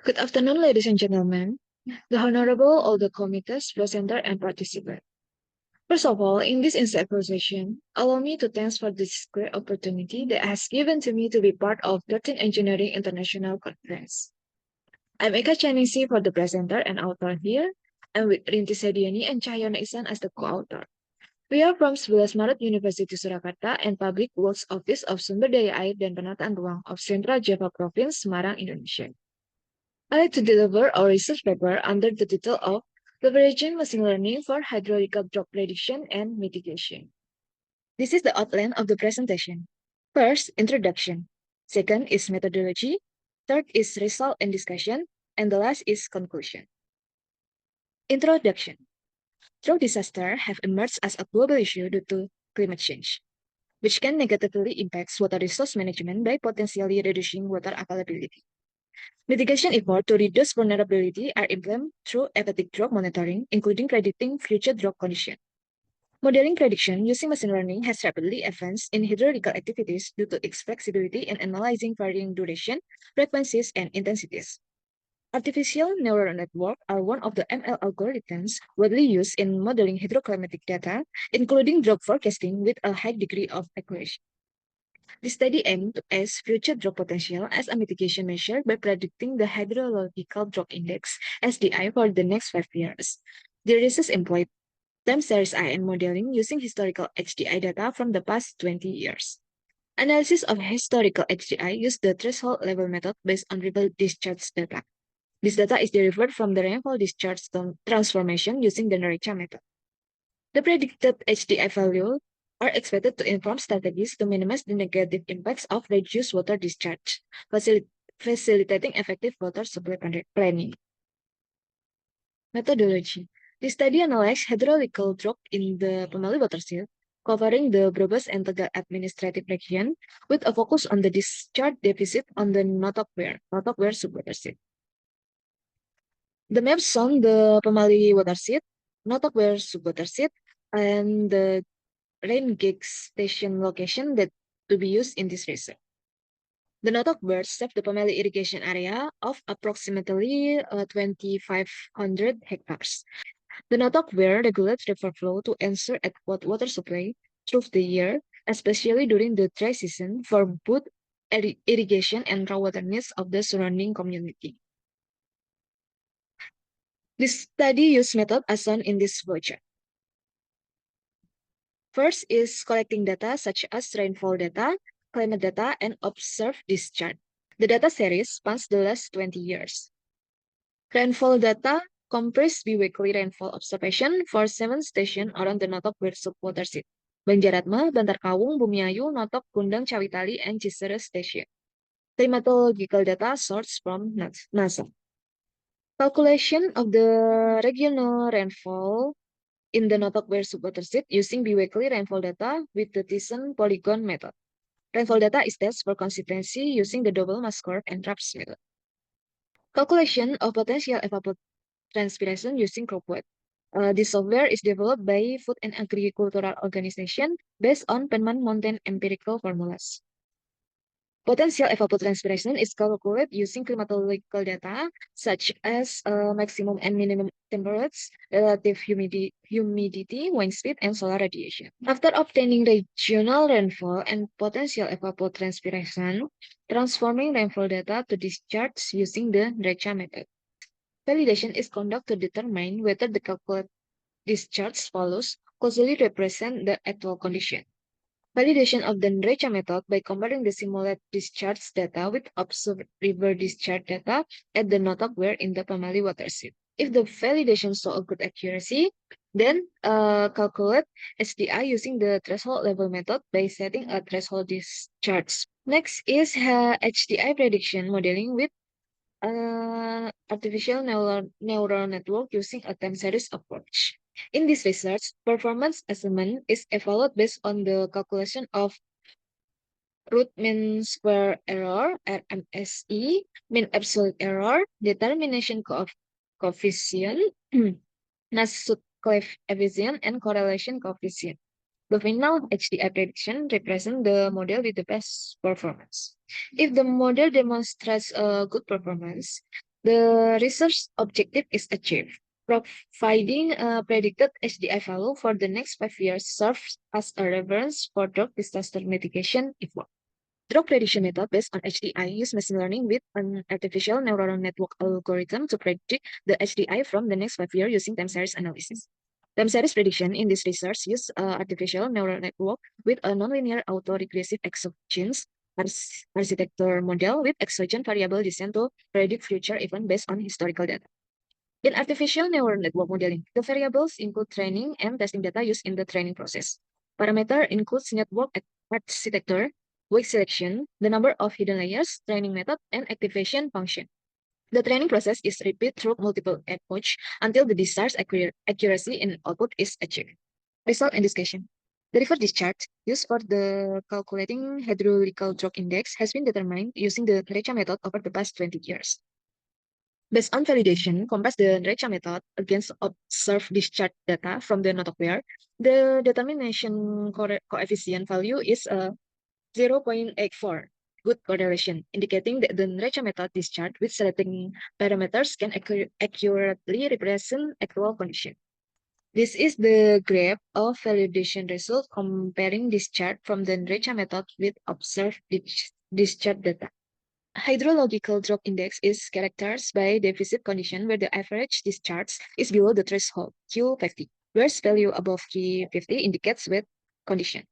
Good afternoon, ladies and gentlemen, the Honorable all the committees, presenter, and participant. First of all, in this insightful session, allow me to thank for this great opportunity that has given to me to be part of 13 Engineering International Conference. I'm Eka Chanisi for the presenter and author here, and with Rinti Sediani and Cahyana Isan as the co-author. We are from 11 Maret University Surakarta and Public Works Office of Sumber Daya Air dan Penataan Ruang of Central Java Province, Semarang, Indonesia. I like to deliver our research paper under the title of Leveraging Machine Learning for Hydraulical Drop Prediction and Mitigation. This is the outline of the presentation. First, introduction. Second is methodology. Third is result and discussion. And the last is conclusion. Introduction. Drought disasters have emerged as a global issue due to climate change, which can negatively impact water resource management by potentially reducing water availability. Mitigation efforts to reduce vulnerability are implemented through erratic drought monitoring, including predicting future drought conditions. Modeling prediction using machine learning has rapidly advanced in hydraulical activities due to its flexibility in analyzing varying duration, frequencies, and intensities. Artificial neural networks are one of the ML algorithms widely used in modeling hydroclimatic data, including drought forecasting with a high degree of accuracy. The study aimed to assess future drought potential as a mitigation measure by predicting the hydrological drought index (SDI) for the next 5 years. The research employed time series IN modeling using historical HDI data from the past 20 years. Analysis of historical HDI used the threshold level method based on river discharge data. This data is derived from the rainfall discharge transformation using the NRECHA method. The predicted HDI value are expected to inform strategies to minimize the negative impacts of reduced water discharge, facilitating effective water supply planning. Methodology. The study analyzed hydraulical drought in the Pemali watershed, covering the Brebes and Tegal administrative region, with a focus on the discharge deficit on the Notok Weir subwatershed. The map shown the Pemali watershed, Notok Weir subwatershed, and the rain gauge station location that to be used in this research. The Notok Weir serve the Pemali irrigation area of approximately 2,500 hectares. The Notok Weir regulates river flow to ensure adequate water supply through the year, especially during the dry season for both irrigation and raw water needs of the surrounding community. This study used method as shown in this flowchart. First is collecting data such as rainfall data, climate data, and observed discharge. The data series spans the last 20 years. Rainfall data comprise biweekly rainfall observation for 7 stations around the Notok Weir subwatershed: Banjaratma, Bantar Kawung, Bumiayu, Notok, Kundang, Cawitali, and Cisere station. Climatological data sourced from NASA. Calculation of the regional rainfall in the Notok Weir subwatershed using biweekly rainfall data with the Thiessen polygon method. Rainfall data is tested for consistency using the double mass curve and RAPS method. Calculation of potential evapotranspiration using Cropweb. This software is developed by Food and Agricultural Organization based on Penman Mountain empirical formulas. Potential evapotranspiration is calculated using climatological data such as maximum and minimum temperatures, relative humidity, wind speed, and solar radiation. After obtaining regional rainfall and potential evapotranspiration, transforming rainfall data to discharge using the NRECHA method. Validation is conducted to determine whether the calculated discharge follows closely represent the actual condition. Validation of the NRECHA method by comparing the simulated discharge data with observed river discharge data at the Notok Weir in the Pemali watershed. If the validation show a good accuracy, then calculate SDI using the threshold level method by setting a threshold discharge. Next is HDI prediction modeling with artificial neural network using a time series approach. In this research, performance assessment is evaluated based on the calculation of root mean square error, RMSE, mean absolute error, determination coefficient, Nassut coefficient, and correlation coefficient. The final HDI prediction represents the model with the best performance. If the model demonstrates a good performance, The research objective is achieved. Providing a predicted HDI value for the next 5 years serves as a reference for drug disaster mitigation effort. Drug prediction method based on HDI use machine learning with an artificial neural network algorithm to predict the HDI from the next 5 years using time series analysis. Time series prediction in this research use artificial neural network with a nonlinear autoregressive exogenes architecture model with exogenous variable descent to predict future events based on historical data. In artificial neural network modeling, the variables include training and testing data used in the training process. Parameter includes network architecture, weight selection, the number of hidden layers, training method, and activation function. The training process is repeated through multiple approaches until the desired accuracy in output is achieved. Result and discussion. The river discharge used for the calculating hydraulical drop index has been determined using the NRECHA method over the past 20 years. Based on validation, compare the NRECHA method against observed discharge data from the notebook. The determination coefficient value is 0.84, good correlation, indicating that the NRECHA method discharge with selecting parameters can accurately represent actual condition. This is the graph of validation result comparing discharge from the NRECHA method with observed discharge data. Hydrological drop index is characterized by deficit condition where the average discharge is below the threshold Q50, whereas value above Q50 indicates wet condition.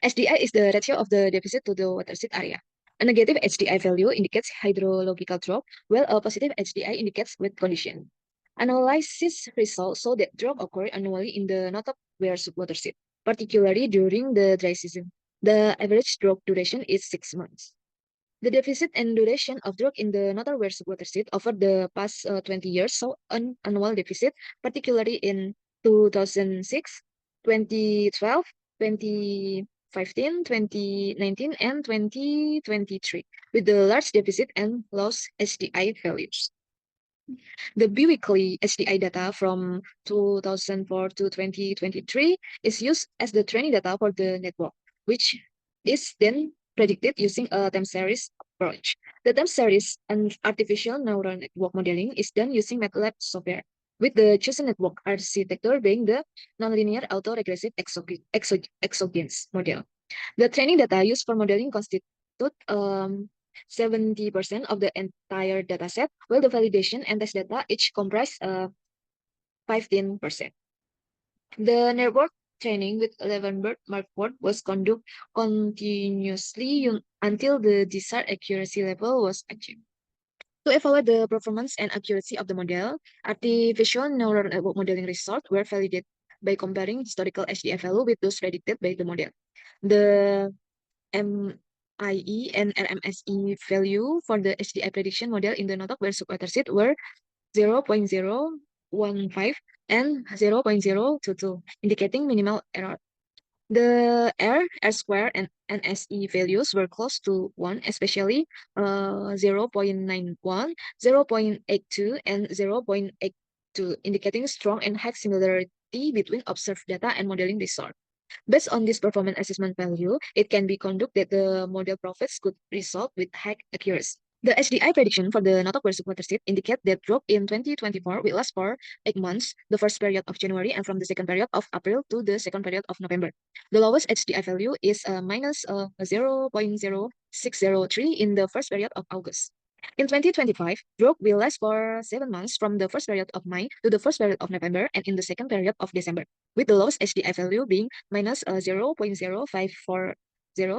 HDI is the ratio of the deficit to the watershed area. A negative HDI value indicates hydrological drop, while a positive HDI indicates wet condition. Analysis results show that drop occur annually in the Notok-Weir subwatershed, particularly during the dry season. The average drop duration is 6 months. The deficit and duration of drop in the Notok-Weir subwatershed over the past 20 years saw an annual deficit, particularly in 2006, 2012, 2015, 2019, and 2023, with the large deficit and low HDI values. The biweekly HDI data from 2004 to 2023 is used as the training data for the network, which is then predicted using a time series approach. The time series and artificial neural network modeling is done using MATLAB software, with the chosen network architecture being the nonlinear autoregressive exogenous model. The training data used for modeling constitute 70% of the entire dataset, while the validation and test data each comprise 15%. The network training with 11 bird markboard was conducted continuously until the desired accuracy level was achieved. To evaluate the performance and accuracy of the model, artificial neural network modeling results were validated by comparing historical HDI value with those predicted by the model. The MIE and RMSE value for the HDI prediction model in the Notok-Weir subwatershed were 0.015 and 0.022, indicating minimal error. The R square, and NSE values were close to 1, especially 0.91, 0.82, and 0.82, indicating strong and high similarity between observed data and modeling result. Based on this performance assessment value, it can be concluded that the model profits could result with high accuracy. The HDI prediction for the Notok-Weir subwatershed indicate that drop in 2024 will last for 8 months, the first period of January and from the second period of April to the second period of November. The lowest HDI value is minus 0.0603 in the first period of August. In 2025, drop will last for 7 months from the first period of May to the first period of November and in the second period of December, with the lowest HDI value being minus 0.0540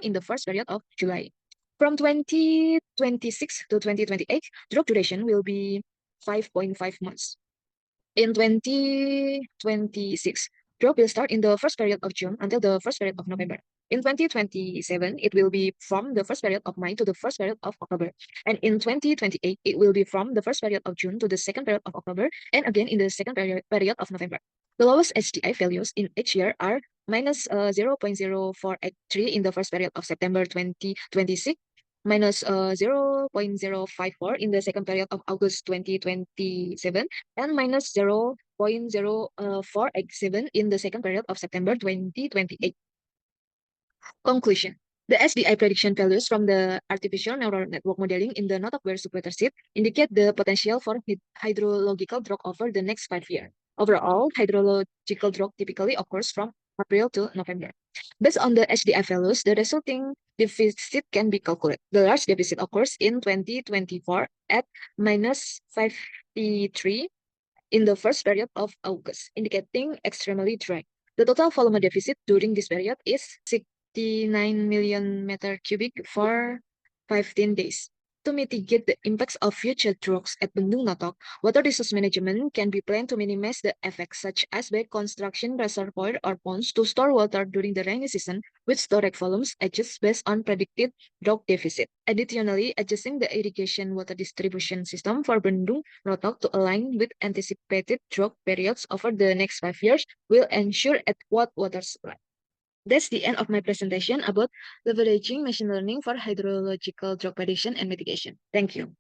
in the first period of July. From 2026 to 2028, drop duration will be 5.5 months. In 2026, drop will start in the first period of June until the first period of November. In 2027, it will be from the first period of May to the first period of October. And in 2028, it will be from the first period of June to the second period of October, and again in the second period of November. The lowest HDI values in each year are minus 0.0483 in the first period of September 2026, minus 0.054 in the second period of August 2027, and minus 0.0487 in the second period of September 2028. Conclusion. The SDI prediction values from the artificial neural network modeling in the Notok Bear Super seed indicate the potential for hydrological drought over the next 5 years. Overall, hydrological drought typically occurs from April to November. Based on the HDI values, the resulting deficit can be calculated. The large deficit occurs in 2024 at minus 53 in the first period of August, indicating extremely dry. The total volume deficit during this period is 69 million meter cubic for 15 days. To mitigate the impacts of future droughts at Bendung Notok, water resource management can be planned to minimize the effects, such as by construction reservoir or ponds to store water during the rainy season, with storage volumes adjust based on predicted drought deficit. Additionally, adjusting the irrigation water distribution system for Bendung Notok to align with anticipated drought periods over the next 5 years will ensure adequate water supply. That's the end of my presentation about leveraging machine learning for hydrological drought prediction and mitigation. Thank you.